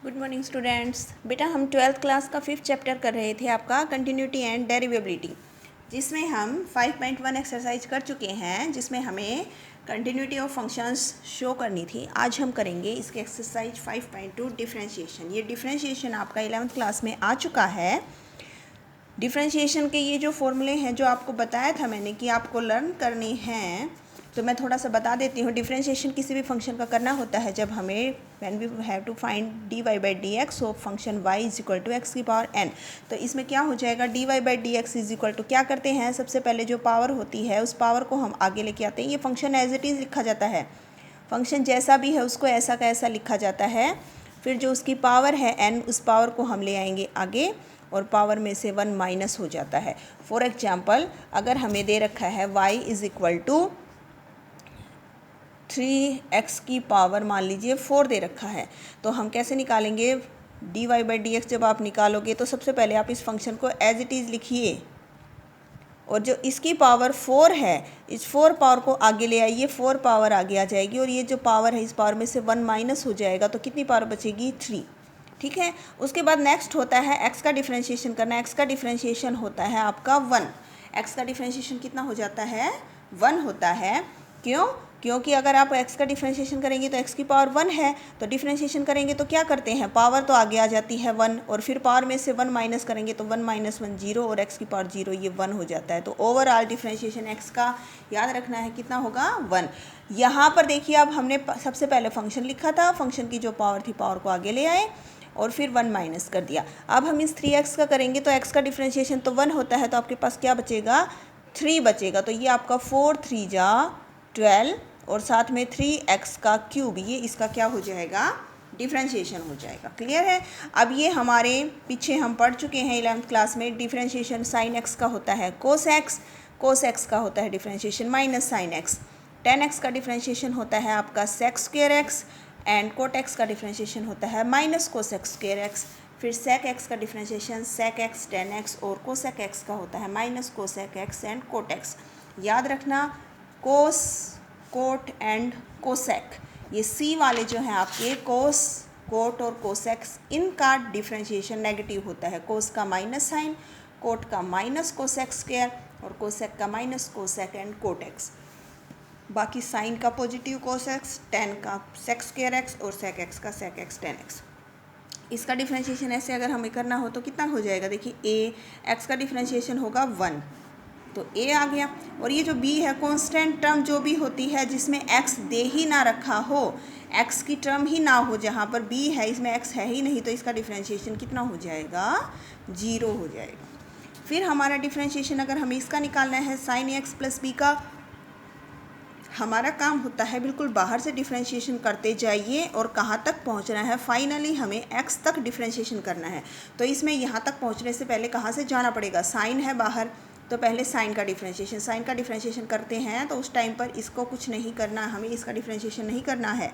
Good morning students. बेटा हम 12th class का 5th चैप्टर कर रहे थे आपका कंटिन्यूटी एंड डेरिवेबिलिटी, जिसमें हम 5.1 एक्सरसाइज कर चुके हैं, जिसमें हमें कंटिन्यूटी ऑफ फंक्शंस शो करनी थी। आज हम करेंगे इसके एक्सरसाइज 5.2 डिफरेंशिएशन। ये डिफरेंशिएशन आपका 11th क्लास में आ चुका है। डिफरेंशिएशन के ये जो फॉर्मूले हैं जो आपको बताया था मैंने कि आपको लर्न करने हैं, तो मैं थोड़ा सा बता देती हूँ। डिफरेंशिएशन किसी भी फंक्शन का करना होता है जब हमें when we have to find d y by d x of function y is equal to x की पावर n। तो इसमें क्या हो जाएगा, d y by d x is equal to क्या करते हैं, सबसे पहले जो पावर होती है उस पावर को हम आगे लेके आते हैं। ये फंक्शन एज इट इज़ लिखा जाता है, फंक्शन जैसा भी है उसको ऐसा का ऐसा लिखा जाता है। फिर जो उसकी पावर है n, उस पावर को हम ले आएंगे आगे और पावर में से 1 माइनस हो जाता है। फॉर एग्जाम्पल अगर हमें दे रखा है y is equal to 3x की पावर मान लीजिए 4 दे रखा है, तो हम कैसे निकालेंगे d y by d x. जब आप निकालोगे तो सबसे पहले आप इस फंक्शन को एज इट इज़ लिखिए और जो इसकी पावर 4 है इस 4 पावर को आगे ले आइए, 4 पावर आगे आ जाएगी और ये जो पावर है इस पावर में से 1 माइनस हो जाएगा, तो कितनी पावर बचेगी 3। ठीक है, उसके बाद नेक्स्ट होता है x का डिफरेंशिएशन करना। x का डिफरेंशिएशन होता है आपका 1। x का डिफरेंशिएशन कितना हो जाता है, 1 होता है। क्यों? क्योंकि अगर आप x का डिफरेंशिएशन करेंगे तो x की पावर 1 है, तो डिफरेंशिएशन करेंगे तो क्या करते हैं, पावर तो आगे आ जाती है 1 और फिर पावर में से 1 माइनस करेंगे तो 1 माइनस 1 0 और x की पावर 0, ये 1 हो जाता है। तो ओवरऑल डिफरेंशिएशन x का याद रखना है कितना होगा, 1। यहाँ पर देखिए अब हमने सबसे पहले फंक्शन लिखा था, फंक्शन की जो पावर थी पावर को आगे ले आए और फिर 1 माइनस कर दिया। अब हम इस 3x का करेंगे तो x का डिफरेंशिएशन तो 1 होता है, तो आपके पास क्या बचेगा, 3 बचेगा। तो ये आपका 4 3 जा 12 और साथ में 3x का क्यूब, ये इसका क्या हो जाएगा, डिफरेंशिएशन हो जाएगा। क्लियर है। अब ये हमारे पीछे हम पढ़ चुके हैं 11th क्लास में, डिफरेंशिएशन साइन x का होता है कोस x, कोस x का होता है differentiation minus sine x, tan x का डिफरेंशिएशन होता है आपका sec square x and cot x का डिफरेंशिएशन होता है माइनस कोसेक स्क्वायर x। फिर सेक x का differentiation sec x tan x और कोसेक x का होता है minus cosec x and cot x। याद रखना कोस, कोट एंड कोसेक, ये सी वाले जो हैं आपके कोस, कोट और कोसेक, इनका डिफरेंशिएशन नेगेटिव होता है। कोस का माइनस साइन, कोट का माइनस कोसेक स्क्वायर और कोसेक का minus cosec and cot x। बाकी साइन का पॉजिटिव कोस एक्स, टेन का सेक स्क्वायर एक्स और सेक एक्स का सेक एक्स टेन एक्स। इसका डिफरेंशिएशन ऐसे अगर हमें करना हो तो कितना हो जाएगा, देखिए ए एक्स का डिफरेंशिएशन होगा 1, तो ए आ गया। और ये जो बी है कांस्टेंट टर्म जो भी होती है जिसमें एक्स दे ही ना रखा हो, एक्स की टर्म ही ना हो, जहाँ पर बी है इसमें एक्स है ही नहीं, तो इसका डिफरेंशिएशन कितना हो जाएगा, 0 हो जाएगा। फिर हमारा डिफरेंशिएशन अगर हमें इसका निकालना है साइन एक्स प्लस बी का, हमारा काम होता है बिल्कुल बाहर से डिफरेंशिएशन करते जाइए और कहाँ तक पहुँचना है, फाइनली हमें x तक डिफरेंशिएशन करना है। तो इसमें यहाँ तक पहुँचने से पहले कहाँ से जाना पड़ेगा, साइन है बाहर, तो पहले साइन का डिफरेंशिएशन, साइन का डिफरेंशिएशन करते हैं तो उस टाइम पर इसको कुछ नहीं करना, हमें इसका डिफरेंशिएशन नहीं करना है,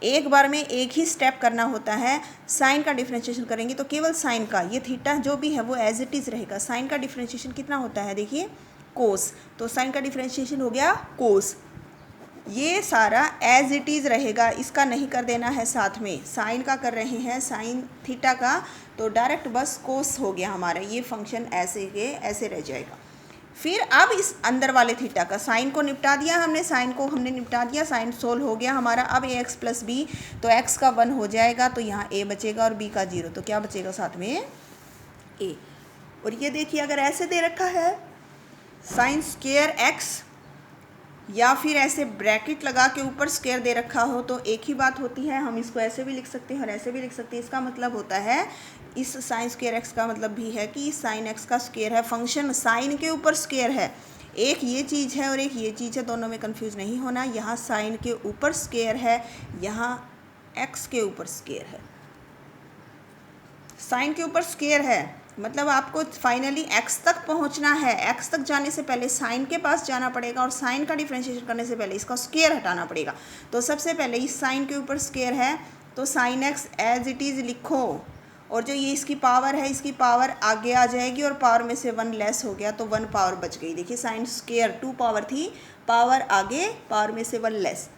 एक बार में एक ही स्टेप करना होता है। साइन का डिफरेंशिएशन करेंगे तो केवल साइन का, ये थीटा जो भी है वो एज इट इज़ रहेगा। साइन का डिफरेंशिएशन कितना होता है, देखिए कोस, तो साइन का डिफरेंशिएशन हो गया कोस, ये सारा एज इट इज़ रहेगा, इसका नहीं कर देना है साथ में। साइन का कर रहे हैं, साइन थीटा का, तो डायरेक्ट बस कोस हो गया हमारा, ये फंक्शन ऐसे के ऐसे रह जाएगा। फिर अब इस अंदर वाले थीटा का, साइन को निपटा दिया हमने, साइन को हमने निपटा दिया, साइन सोल्व हो गया हमारा। अब ए एक्स प्लस बी, तो एक्स का 1 हो जाएगा तो यहाँ ए बचेगा और बी का 0, तो क्या बचेगा साथ में ए। और ये देखिए अगर ऐसे दे रखा है साइन स्क्वायर एक्स, या फिर ऐसे ब्रैकेट लगा के ऊपर स्क्वायर दे रखा हो, तो एक ही बात होती है, हम इसको ऐसे भी लिख सकते हैं और ऐसे भी लिख सकते हैं। इसका मतलब होता है इस साइन स्क्वायर एक्स का मतलब भी है कि साइन एक्स का स्क्वायर है, फंक्शन साइन के ऊपर स्क्वायर है। एक ये चीज़ है और एक ये चीज़ है, दोनों में कंफ्यूज नहीं होना। यहाँ साइन के ऊपर स्क्वायर है, यहाँ एक्स के ऊपर स्क्वायर है। साइन के ऊपर स्क्वायर है मतलब आपको फाइनली x तक पहुंचना है, x तक जाने से पहले साइन के पास जाना पड़ेगा और साइन का डिफरेंशिएशन करने से पहले इसका स्क्वायर हटाना पड़ेगा। तो सबसे पहले इस साइन के ऊपर स्क्वायर है तो sine x as it is लिखो, और जो ये इसकी पावर है इसकी पावर आगे आ जाएगी और पावर में से 1 लेस हो गया तो 1 पावर बच गई। देखिए साइन स्क्वायर 2 पावर थी, पावर आगे, पावर में से 1 लेस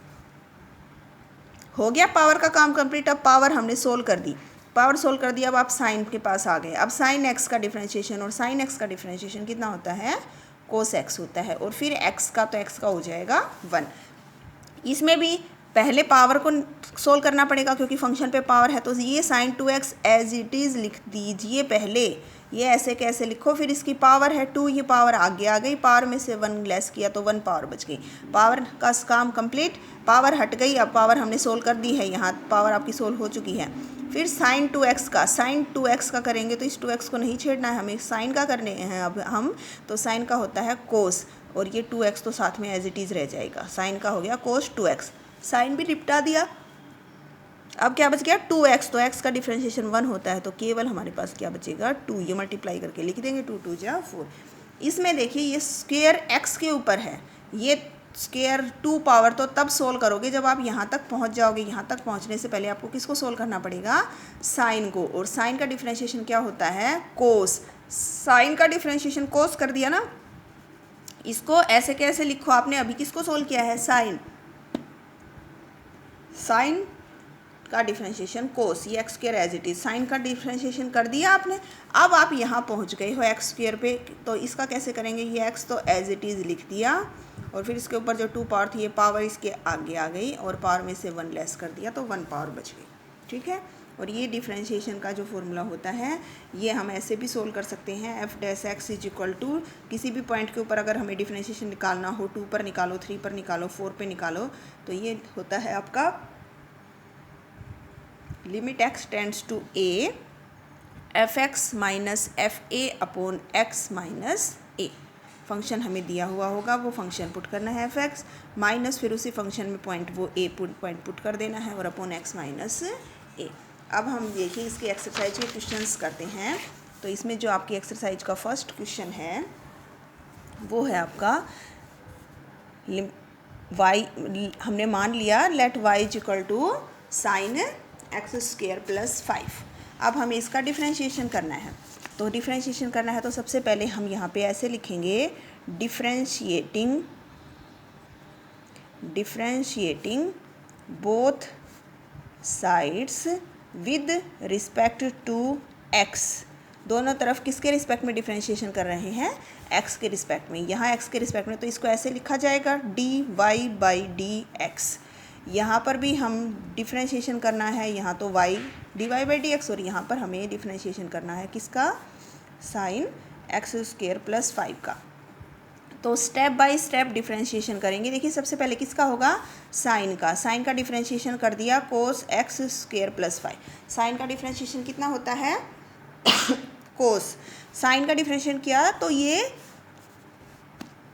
हो गया, पावर का काम कंप्लीट। अब पावर हमने सोल्व कर दी, पावर सोल्व कर दिया, अब आप साइन के पास आ गए। अब साइन एक्स का डिफ्रेंशिएशन, और साइन एक्स का डिफ्रेंशिएशन कितना होता है, कोस एक्स होता है, और फिर एक्स का तो एक्स का हो जाएगा 1। इसमें भी पहले पावर को सोल्व करना पड़ेगा क्योंकि फंक्शन पे पावर है, तो ये sign 2x as it is लिख दीजिए पहले, ये ऐसे कैसे लिखो, फिर इसकी पावर है 2, ये पावर आगे आ गई, पावर में से 1 लेस किया तो 1 पावर बच गई, पावर का काम कंप्लीट, पावर हट गई, अब पावर हमने सोल्व कर दी है, यहाँ पावर आपकी सोल्व हो चुकी है। फिर साइन 2x का, साइन 2x का करेंगे तो इस 2x को नहीं छेड़ना है, हमें साइन का करने हैं अब हम, तो साइन का होता है कोस, और ये 2x तो साथ में एज इट इज़ रह जाएगा, साइन का हो गया कोस 2x, साइन भी निपटा दिया। अब क्या बच गया 2x, तो x का डिफ्रेंशिएशन 1 होता है, तो केवल हमारे पास क्या बचेगा 2, ये मल्टीप्लाई करके लिख देंगे, 2 2 जा 4। इसमें देखिए ये स्क्वायर x के ऊपर है, ये स्क्वायर 2 पावर तो तब सोल्व करोगे जब आप यहाँ तक पहुँच जाओगे। यहाँ तक पहुँचने से पहले आपको किसको सोल्व करना पड़ेगा, साइन को, और साइन का डिफ्रेंशिएशन क्या होता है, कोस, साइन का डिफ्रेंशिएशन कोस कर दिया ना। इसको ऐसे कैसे लिखो, आपने अभी किसको सोल्व किया है, साइन, साइन का डिफ्रेंशिएशन कोस, ये x square as it is, sine का डिफ्रेंशिएशन कर दिया आपने। अब आप यहाँ पहुँच गए हो एक्स स्क्वायर पे, तो इसका कैसे करेंगे, ये एक्स तो एज इट इज़ लिख दिया, और फिर इसके ऊपर जो 2 पावर थी ये पावर इसके आगे आ गई, और पावर में से 1 लेस कर दिया तो 1 पावर बच गई, ठीक है। और ये डिफ्रेंशिएशन का जो फॉर्मूला होता है ये हम ऐसे भी सोल्व कर सकते हैं, f dash x is equal to, किसी भी पॉइंट के ऊपर अगर हमें डिफ्रेंशिएशन निकालना हो, 2 पर निकालो, 3 पर निकालो, 4 पे निकालो, तो ये होता है आपका limit x tends to a, f x minus f a upon x minus a. Function हमें दिया हुआ होगा, वो फंक्शन पुट करना है एफ एक्स, माइनस फिर उसी फंक्शन में पॉइंट वो ए पॉइंट पुट कर देना है, और अपॉन एक्स माइनस ए। अब हम देखिए इसकी एक्सरसाइज के क्वेश्चंस करते हैं। तो इसमें जो आपकी एक्सरसाइज का फर्स्ट क्वेश्चन है वो है आपका वाई, हमने मान लिया let y is equal to sine x square plus 5। अब हमें इसका डिफ्रेंशिएशन करना है, तो डिफ्रेंशिएशन करना है तो सबसे पहले हम यहाँ पे ऐसे लिखेंगे, differentiating both sides with respect to x. दोनों तरफ किसके रिस्पेक्ट में डिफ्रेंशिएशन कर रहे हैं, एक्स के रिस्पेक्ट में। यहाँ एक्स के रिस्पेक्ट में, तो इसको ऐसे लिखा जाएगा d y by d x. यहाँ पर भी हम डिफ्रेंशिएशन करना है, यहाँ तो y d y by d x, और यहाँ पर हमें डिफ्रेंशिएशन करना है किसका, साइन एक्स स्क्वायर प्लस 5 का। तो स्टेप बाय स्टेप डिफ्रेंशिएशन करेंगे। देखिए सबसे पहले किसका होगा, साइन का, साइन का डिफ्रेंशिएशन कर दिया cos x square plus 5। Sine का डिफ्रेंशिएशन कितना होता है कोस, साइन का डिफ्रेंशिएशन किया तो ये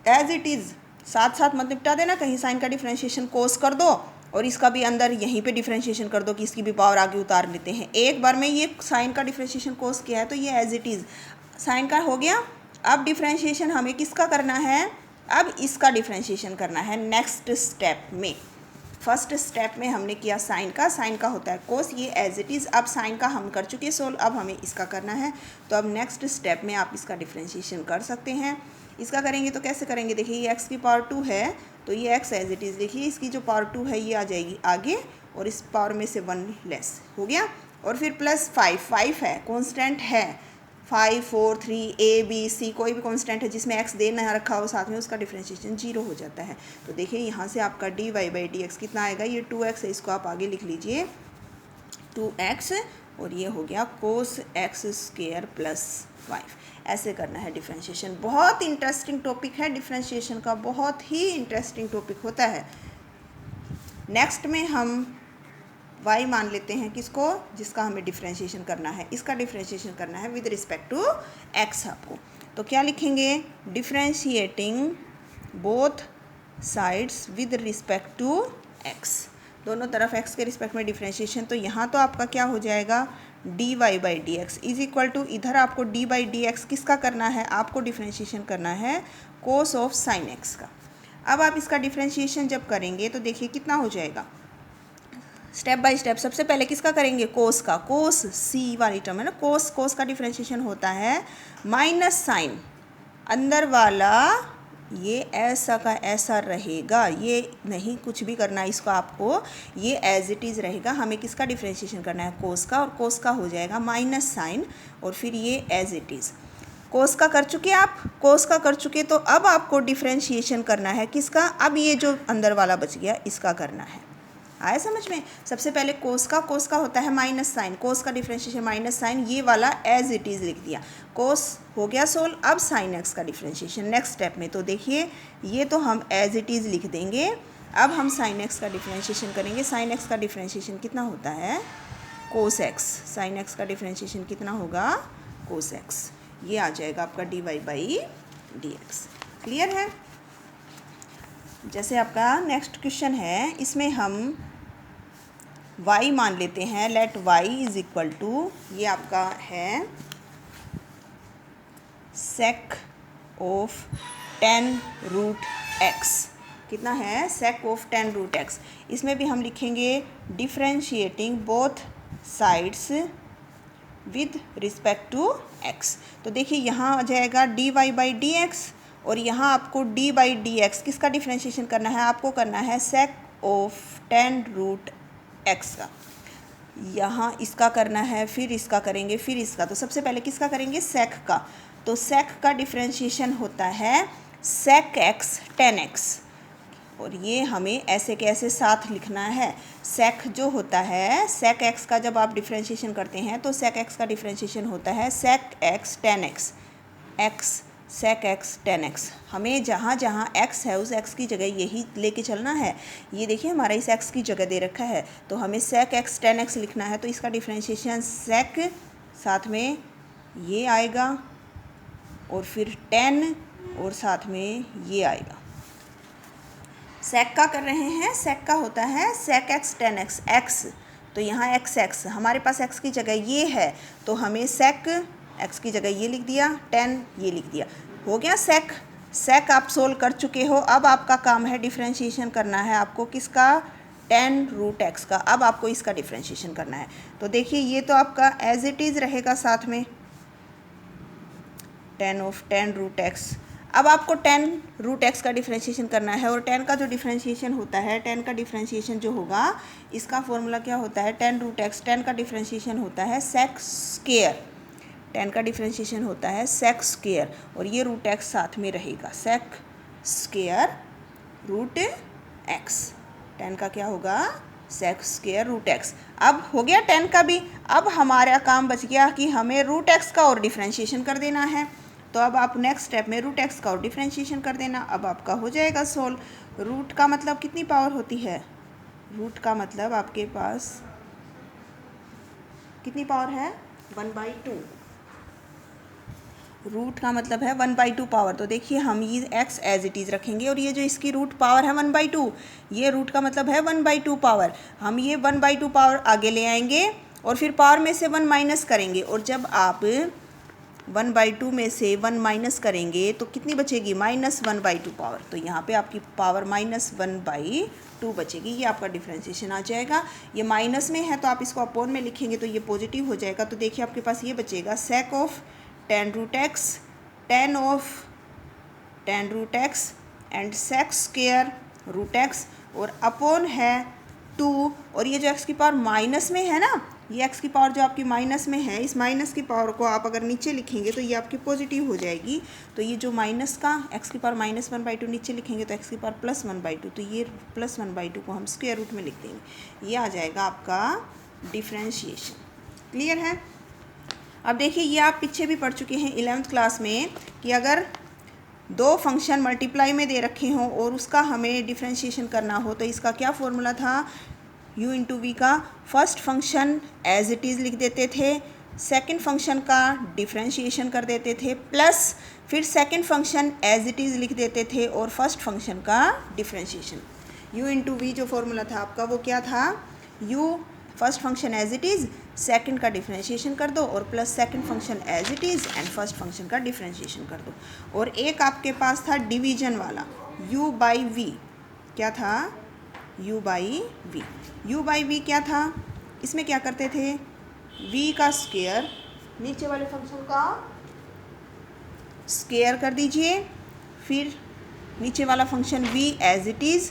एज इट इज़, साथ साथ मत निपटा देना, कहीं साइन का डिफ्रेंशिएशन कोस कर दो और इसका भी अंदर यहीं पे डिफ्रेंशिएशन कर दो कि इसकी भी पावर आगे उतार लेते हैं। एक बार में ये साइन का डिफ्रेंशिएशन कोस किया है तो ये एज इट इज़ साइन का हो गया। अब डिफ्रेंशिएशन हमें किसका करना है, अब इसका डिफ्रेंशिएशन करना है नेक्स्ट स्टेप में। फर्स्ट स्टेप में हमने किया साइन का, साइन का होता है कोस, ये एज इट इज़। अब साइन का हम कर चुके सोल्व, अब हमें इसका करना है। तो अब नेक्स्ट स्टेप में आप इसका डिफ्रेंशिएशन कर सकते हैं। इसका करेंगे तो कैसे करेंगे, देखिए ये एक्स की पावर 2 है तो ये एक्स एज इट इज़, देखिए इसकी जो पावर 2 है ये आ जाएगी आगे और इस पावर में से 1 लेस हो गया। और फिर प्लस 5 है, कॉन्स्टेंट है, 5 4 3 ए बी सी कोई भी कॉन्स्टेंट है जिसमें एक्स दे ना रखा हो साथ में, उसका डिफ्रेंशिएशन 0 हो जाता है। तो देखिए यहाँ से आपका d y by d x कितना आएगा, ये 2x है, इसको आप आगे लिख लीजिए 2x, और ये हो गया कोस एक्स स्क्वायर प्लस 5। ऐसे करना है डिफ्रेंशिएशन। बहुत इंटरेस्टिंग टॉपिक है डिफ्रेंशिएशन का, बहुत ही इंटरेस्टिंग टॉपिक होता है। नेक्स्ट में हम y मान लेते हैं किसको, जिसका हमें डिफ्रेंशिएशन करना है, इसका डिफ्रेंशिएशन करना है विद रिस्पेक्ट टू x आपको। तो क्या लिखेंगे, differentiating both sides with respect to x, दोनों तरफ x के रिस्पेक्ट में डिफ्रेंशिएशन। तो यहाँ तो आपका क्या हो जाएगा, d y by d x is equal to, इधर आपको डी बाई डी एक्स किसका करना है, आपको डिफ्रेंशिएशन करना है कोस ऑफ साइन एक्स का। अब आप इसका डिफ्रेंशिएशन जब करेंगे तो देखिए कितना हो जाएगा, स्टेप बाय स्टेप। सबसे पहले किसका करेंगे, कोस का, कोस सी वाली टर्म है ना, कोस का डिफ्रेंशिएशन होता है माइनस साइन, अंदर वाला ये ऐसा का ऐसा रहेगा, ये नहीं कुछ भी करना है इसको आपको, ये एज इट इज़ रहेगा। हमें किसका डिफ्रेंशिएशन करना है, कोस का, और कोस का हो जाएगा माइनस साइन, और फिर ये एज इट इज़। कोस का कर चुके आप, कोस का कर चुके, तो अब आपको डिफ्रेंशिएशन करना है किसका, अब ये जो अंदर वाला बच गया इसका करना है। आया समझ में? सबसे पहले कोस का होता है माइनस साइन, कोस का डिफ्रेंशिएशन माइनस साइन, ये वाला एज इट इज़ लिख दिया। कोस हो गया सोल्व, अब साइन एक्स का डिफ्रेंशिएशन नेक्स्ट स्टेप में। तो देखिए ये तो हम एज इट इज़ लिख देंगे, अब हम साइन एक्स का डिफ्रेंशिएशन करेंगे। साइन एक्स का डिफ्रेंशिएशन कितना होता है, कोस एक्स। साइन एक्स का डिफ्रेंशिएशन कितना होगा, कोस एक्स। ये आ जाएगा आपका dy by d x. Clear है? जैसे आपका नेक्स्ट क्वेश्चन है, इसमें हम y मान लेते हैं, let y is equal to, ये आपका है sec ऑफ 10 रूट x। कितना है, sec ऑफ 10 रूट x। इसमें भी हम लिखेंगे differentiating both sides with respect to x। तो देखिए यहाँ आ जाएगा dy बाई डी एक्स, और यहाँ आपको d बाई डी एक्स किसका डिफ्रेंशिएशन करना है, आपको करना है sec ऑफ 10 रूट x का। यहाँ इसका करना है, फिर इसका करेंगे, फिर इसका। तो सबसे पहले किसका करेंगे, sec का। तो sec का डिफ्रेंशिएशन होता है sec x 10x, और ये हमें ऐसे कैसे साथ लिखना है। sec जो होता है, sec x का जब आप डिफ्रेंशिएशन करते हैं तो sec x का डिफ्रेंशिएशन होता है sec x 10x, x sec x 10x। हमें जहाँ जहाँ x है उस x की जगह यही लेके चलना है। ये देखिए हमारा इस x की जगह दे रखा है, तो हमें sec x 10x लिखना है। तो इसका डिफ्रेंशिएशन sec साथ में ये आएगा, और फिर 10 और साथ में ये आएगा। sec का कर रहे हैं, sec का होता है sec x 10x, x तो यहाँ x हमारे पास x की जगह ये है, तो हमें sec x की जगह ये लिख दिया, 10 ये लिख दिया, हो गया sec आप सोल्व कर चुके हो। अब आपका काम है डिफ्रेंशिएशन करना है आपको किसका, 10 रूट x का। अब आपको इसका डिफ्रेंशिएशन करना है। तो देखिए ये तो आपका एज इट इज़ रहेगा, साथ में 10 ऑफ 10 रूट x। अब आपको 10 रूट x का डिफ्रेंशिएशन करना है, और 10 का जो डिफ्रेंशिएशन होता है, 10 का डिफ्रेंशिएशन जो होगा इसका फॉर्मूला क्या होता है, 10 रूट x, 10 का डिफ्रेंशिएशन होता है sec स्क्वायर, 10 का डिफ्रेंशिएशन होता है sec स्क्वायर, और ये रूट x साथ में रहेगा, sec स्क्वायर रूट x। 10 का क्या होगा, sec स्क्वायर रूट x। अब हो गया 10 का भी। अब हमारा काम बच गया कि हमें रूट x का और डिफ्रेंशिएशन कर देना है। तो अब आप नेक्स्ट स्टेप में रूट x का और डिफ्रेंशिएशन कर देना। अब आपका हो जाएगा सोल्व। रूट का मतलब कितनी पावर होती है, रूट का मतलब आपके पास कितनी पावर है, 1/2। रूट का मतलब है 1/2 पावर। तो देखिए हम ये x एज इट इज़ रखेंगे, और ये जो इसकी रूट पावर है 1/2, ये रूट का मतलब है 1/2 पावर। हम ये 1/2 पावर आगे ले आएंगे, और फिर पावर में से 1 माइनस करेंगे, और जब आप 1/2 में से 1 माइनस करेंगे तो कितनी बचेगी, -1/2 पावर। तो यहाँ पे आपकी पावर -1/2 बचेगी। ये आपका डिफ्रेंशिएशन आ जाएगा। ये माइनस में है तो आप इसको अपोन में लिखेंगे तो ये पॉजिटिव हो जाएगा। तो देखिए आपके पास ये बचेगा sec of 10 root x, 10 of 10 root x and sec square root x, और अपोन है 2, और ये जो x की पावर माइनस में है ना, ये x की पावर जो आपकी माइनस में है, इस माइनस की पावर को आप अगर नीचे लिखेंगे तो ये आपकी पॉजिटिव हो जाएगी। तो ये जो माइनस का x की पावर -1/2 नीचे लिखेंगे तो x की पावर +1/2, तो ये +1/2 को हम स्क्वायर रूट में लिख देंगे। ये आ जाएगा आपका डिफ्रेंशिएशन। क्लियर है? अब देखिए ये आप पीछे भी पढ़ चुके हैं 11th क्लास में कि अगर दो फंक्शन मल्टीप्लाई में दे रखे हों और उसका हमें डिफ्रेंशिएशन करना हो तो इसका क्या फॉर्मूला था, u इंटू वी का first function as it is लिख देते थे, सेकंड फंक्शन का डिफ्रेंशिएशन कर देते थे, प्लस फिर second function as it is लिख देते थे और फर्स्ट फंक्शन का डिफ्रेंशिएशन। u इंटू वी जो फॉर्मूला था आपका वो क्या था, u first function as it is, second का डिफ्रेंशिएशन कर दो, और plus second function as it is and first function का डिफ्रेंशिएशन कर दो। और एक आपके पास था डिवीजन वाला u बाई वी, क्या था, u by v. u by v क्या था, इसमें क्या करते थे, v का स्क्वायर नीचे वाले फंक्शन का स्क्वायर कर दीजिए, फिर नीचे वाला function v as it is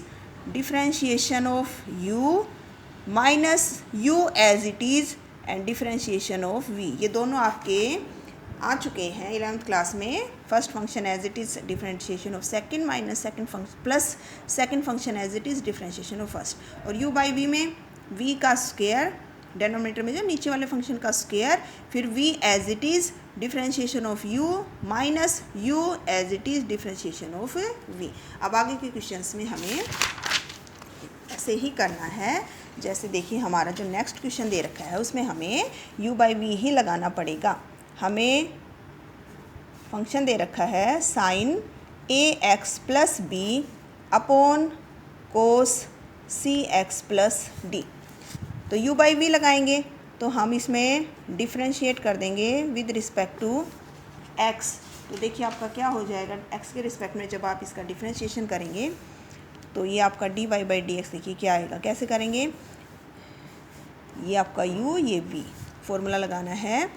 differentiation of u minus u as it is and differentiation of v। ये दोनों आपके आ चुके हैं 11th क्लास में। First function as it is differentiation of second minus second function plus second function as it is differentiation of first. और u by v में v का square denominator में जो नीचे वाले फंक्शन का स्क्वायर, फिर v as it is differentiation of u minus u as it is differentiation of v। अब आगे के क्वेश्चंस में हमें ऐसे ही करना है। जैसे देखिए हमारा जो नेक्स्ट क्वेश्चन दे रखा है उसमें हमें u बाई v ही लगाना पड़ेगा। हमें फंक्शन दे रखा है sine a x plus b upon cos c x plus d. तो u बाई v लगाएंगे तो हम इसमें डिफरेंशिएट कर देंगे विद रिस्पेक्ट टू x। तो देखिए आपका क्या हो जाएगा, x के रिस्पेक्ट में जब आप इसका डिफरेंशिएशन करेंगे तो ये आपका dy बाई डी एक्स देखिए क्या आएगा। कैसे करेंगे, ये आपका u ये v, फॉर्मूला लगाना है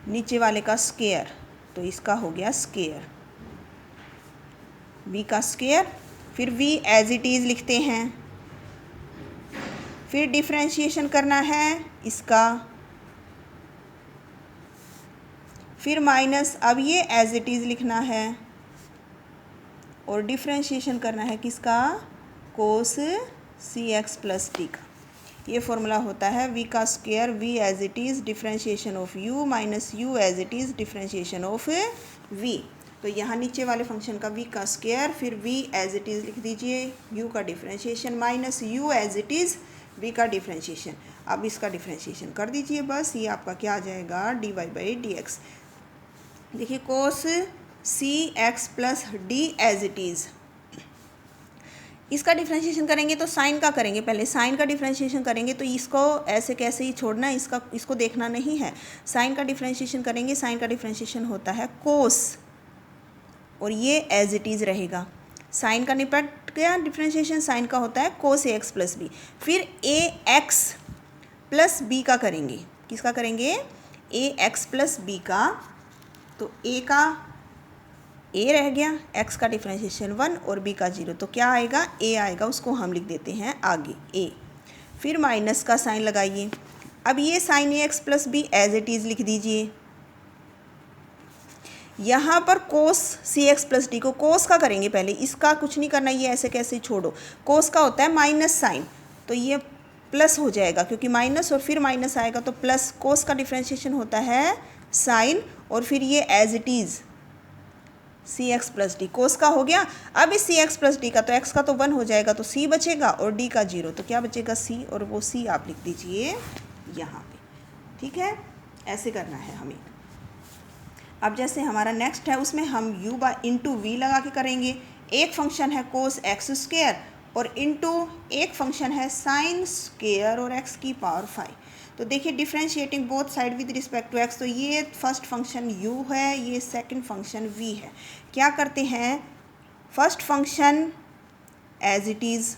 नीचे वाले का स्क्वायर, तो इसका हो गया स्क्वायर v का स्क्वायर, फिर v एज इट इज़ लिखते हैं, फिर डिफरेंशिएशन करना है इसका, फिर माइनस, अब ये एज इट इज़ लिखना है और डिफरेंशिएशन करना है किसका, cos c x plus d का। ये फॉर्मूला होता है v का square v as it is differentiation of u minus u as it is differentiation of v। तो यहाँ नीचे वाले फंक्शन का v का स्क्वायर, फिर v एज इट इज़ लिख दीजिए, u का differentiation minus u as it is v का डिफरेंशिएशन। अब इसका डिफरेंशिएशन कर दीजिए, बस ये आपका क्या आ जाएगा dy बाई डी एक्स। देखिए cos c x plus d as it is, इसका डिफरेंशिएशन करेंगे तो साइन का करेंगे, पहले साइन का डिफरेंशिएशन करेंगे तो इसको ऐसे कैसे ही छोड़ना है, इसको देखना नहीं है। साइन का डिफरेंशिएशन करेंगे, साइन का डिफरेंशिएशन होता है कोस और ये एज इट इज़ रहेगा। साइन का निपट गया डिफरेंशिएशन, साइन का होता है कोस ए एक्स प्लस बी। फिर ए एक्स प्लस बी का करेंगे, किसका करेंगे, ए एक्स प्लस बी का। तो ए का ए रह गया, x का डिफरेंशिएशन 1 और b का 0, तो क्या आएगा a आएगा, उसको हम लिख देते हैं आगे a। फिर माइनस का साइन लगाइए, अब ये sine a x plus b as it is लिख दीजिए। यहाँ पर cos c x plus d को कोस का करेंगे पहले, इसका कुछ नहीं करना, ये ऐसे कैसे छोड़ो। कोस का होता है माइनस साइन, तो ये प्लस हो जाएगा क्योंकि माइनस और फिर माइनस आएगा तो प्लस। कोस का डिफरेंशिएशन होता है साइन और फिर ये as it is c x plus d, cos का हो गया। अब इस सी एक्स प्लस डी का, तो एक्स का तो 1 हो जाएगा तो सी बचेगा और डी का 0, तो क्या बचेगा सी, और वो सी आप लिख दीजिए यहाँ पे। ठीक है, ऐसे करना है हमें। अब जैसे हमारा नेक्स्ट है उसमें हम u बाई इंटू वी लगा के करेंगे। एक फंक्शन है कोस एक्स स्क्वायर और इंटू एक फंक्शन है साइन स्क्वायर और x की पावर 5। तो देखिए differentiating both side with respect to x, तो ये फर्स्ट फंक्शन u है, ये सेकंड फंक्शन v है। क्या करते हैं, first function as it is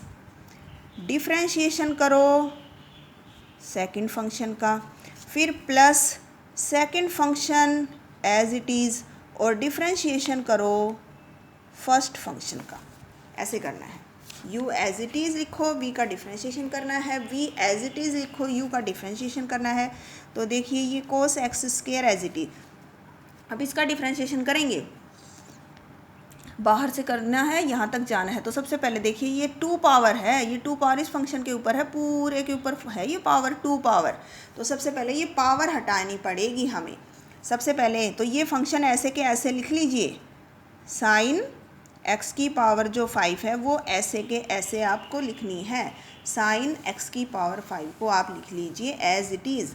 differentiation करो सेकंड फंक्शन का, फिर plus second function as it is और डिफरेंशिएशन करो फर्स्ट फंक्शन का। ऐसे करना है, u एज इट इज़ लिखो, v का डिफरेंशिएशन करना है, v एज इट इज़ लिखो, u का डिफरेंशिएशन करना है। तो देखिए ये cos x square as it is, अब इसका डिफरेंशिएशन करेंगे, बाहर से करना है, यहाँ तक जाना है। तो सबसे पहले देखिए ये 2 पावर है, ये 2 पावर इस फंक्शन के ऊपर है, पूरे के ऊपर है ये पावर 2 पावर। तो सबसे पहले ये पावर हटानी पड़ेगी हमें। सबसे पहले तो ये फंक्शन ऐसे के ऐसे लिख लीजिए, साइन x की पावर जो 5 है वो ऐसे के ऐसे आपको लिखनी है। साइन x की पावर 5 को आप लिख लीजिए एज इट इज़।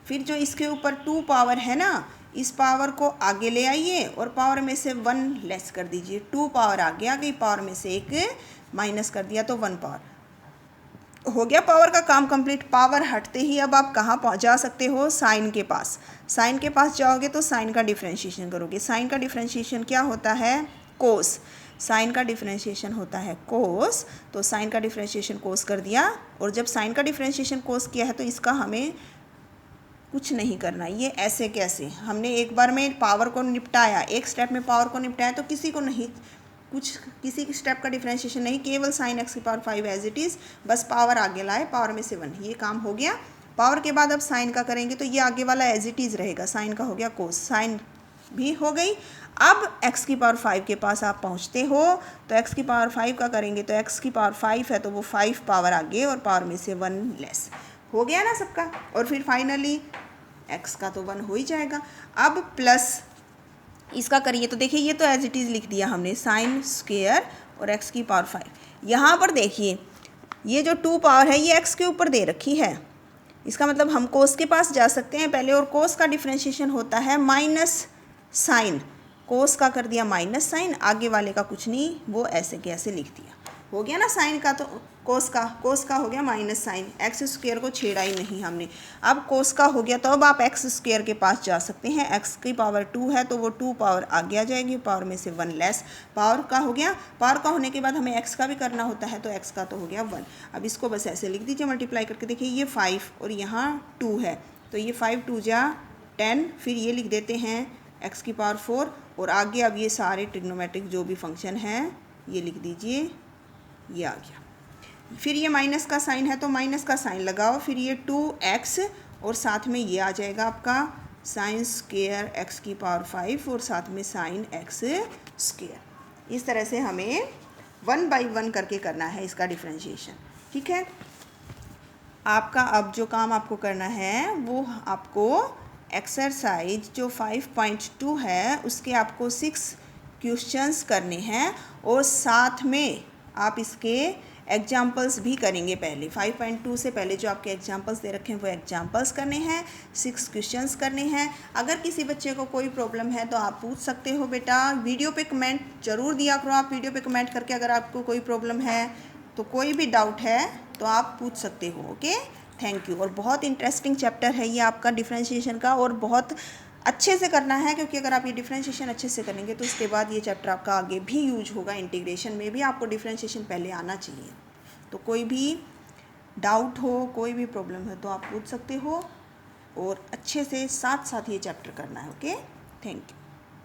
फिर जो इसके ऊपर 2 पावर है ना, इस पावर को आगे ले आइए और पावर में से 1 लेस कर दीजिए। 2 पावर आगे आ गई, पावर में से 1 माइनस कर दिया तो 1 पावर हो गया। पावर का काम कंप्लीट। पावर हटते ही अब आप कहाँ पहुँच जा सकते हो, साइन के पास। साइन के पास जाओगे तो साइन का डिफरेंशिएशन करोगे। साइन का डिफरेंशिएशन क्या होता है, कोस। साइन का डिफरेंशिएशन होता है कोस, तो साइन का डिफरेंशिएशन कोस कर दिया। और जब साइन का डिफरेंशिएशन कोस किया है तो इसका हमें कुछ नहीं करना, ये ऐसे कैसे। हमने एक बार में पावर को निपटाया, एक स्टेप में पावर को निपटाया तो किसी को नहीं कुछ किसी स्टेप का डिफ्रेंशिएशन नहीं, केवल साइन एक्स की पावर 5 एज इट इज़, बस पावर आगे लाए, पावर में से 1, ये काम हो गया। पावर के बाद अब साइन का करेंगे तो ये आगे वाला एज इट इज़ रहेगा, साइन का हो गया कोस, साइन भी हो गई। अब x की पावर 5 के पास आप पहुंचते हो तो x की पावर 5 का करेंगे तो x की पावर 5 है तो वो 5 पावर आगे और पावर में से 1 लेस, हो गया ना सबका। और फिर फाइनली x का तो 1 हो ही जाएगा। अब प्लस इसका करिए तो देखिए ये तो एज इट इज़ लिख दिया हमने, साइन स्क्वेयर और x की पावर 5। यहाँ पर देखिए ये जो 2 पावर है ये x के ऊपर दे रखी है, इसका मतलब हम कोस के पास जा सकते हैं पहले, और कोस का डिफ्रेंशिएशन होता है माइनस साइन, कोस का कर दिया माइनस साइन, आगे वाले का कुछ नहीं, वो ऐसे के ऐसे लिख दिया, हो गया ना। साइन का तो कोस का हो गया माइनस साइन, एक्स स्क्वेयर को छेड़ा ही नहीं हमने। अब कोस का हो गया तो अब आप एक्स स्क्वेयर के पास जा सकते हैं, एक्स की पावर 2 है तो वो 2 पावर आगे आ जाएगी, पावर में से 1 लेस, पावर का हो गया। पावर का होने के बाद हमें एक्स का भी करना होता है तो एक्स का तो हो गया 1। अब इसको बस ऐसे लिख दीजिए मल्टीप्लाई करके, देखिए ये 5 और यहाँ 2 है तो ये 5 2 जा 10, फिर ये लिख देते हैं एक्स की पावर 4, और आगे अब ये सारे ट्रिग्नोमेट्रिक जो भी फंक्शन हैं ये लिख दीजिए, ये आ गया। फिर ये माइनस का साइन है तो माइनस का साइन लगाओ, फिर ये 2x और साथ में ये आ जाएगा आपका साइन स्क्वेयर एक्स की पावर 5 और साथ में साइन एक्स स्क्वेयर। इस तरह से हमें 1 बाई 1 करके करना है इसका डिफ्रेंशिएशन, ठीक है। आपका अब जो काम आपको करना है वो आपको एक्सरसाइज जो 5.2 है उसके आपको 6 क्वेश्चंस करने हैं और साथ में आप इसके एग्जाम्पल्स भी करेंगे। पहले 5.2 से पहले जो आपके एग्जाम्पल्स दे रखे हैं वो एग्जाम्पल्स करने हैं, 6 क्वेश्चंस करने हैं। अगर किसी बच्चे को कोई प्रॉब्लम है तो आप पूछ सकते हो बेटा, वीडियो पे कमेंट ज़रूर दिया करो आप, वीडियो पे कमेंट करके अगर आपको कोई प्रॉब्लम है तो कोई भी डाउट है तो आप पूछ सकते हो। Okay, thank you. और बहुत इंटरेस्टिंग चैप्टर है ये आपका डिफ्रेंशिएशन का, और बहुत अच्छे से करना है क्योंकि अगर आप ये डिफ्रेंशिएशन अच्छे से करेंगे तो उसके बाद ये चैप्टर आपका आगे भी यूज होगा, इंटीग्रेशन में भी आपको डिफ्रेंशिएशन पहले आना चाहिए। तो कोई भी डाउट हो, कोई भी प्रॉब्लम है तो आप पूछ सकते हो, और अच्छे से साथ साथ ये चैप्टर करना है। Okay, thank you.